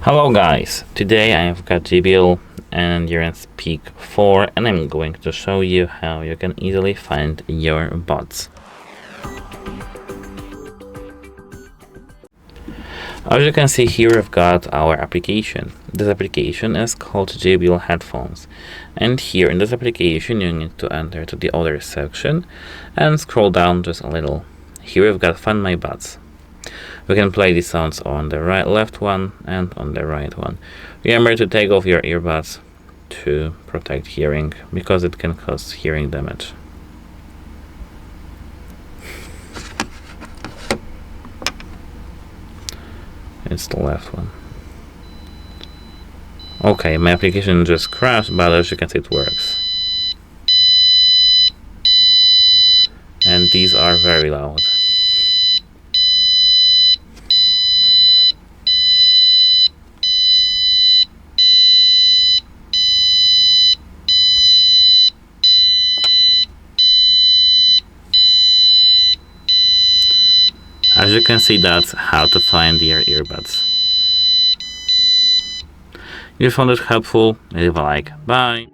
Hello guys, today I've got JBL Endurance Peak 4 and I'm going to show you how you can easily find your buds. As you can see here, we've got our application. This application is called JBL Headphones, and here in this application you need to enter to the other section and scroll down just a little. Here we've got Find My Buds. We can play the sounds on the left one and on the right one. Remember to take off your earbuds to protect hearing, because it can cause hearing damage. It's the left one. Okay, my application just crashed, but as you can see it works. And these are very loud. As you can see, that's how to find your earbuds. If you found it helpful, leave a like. Bye!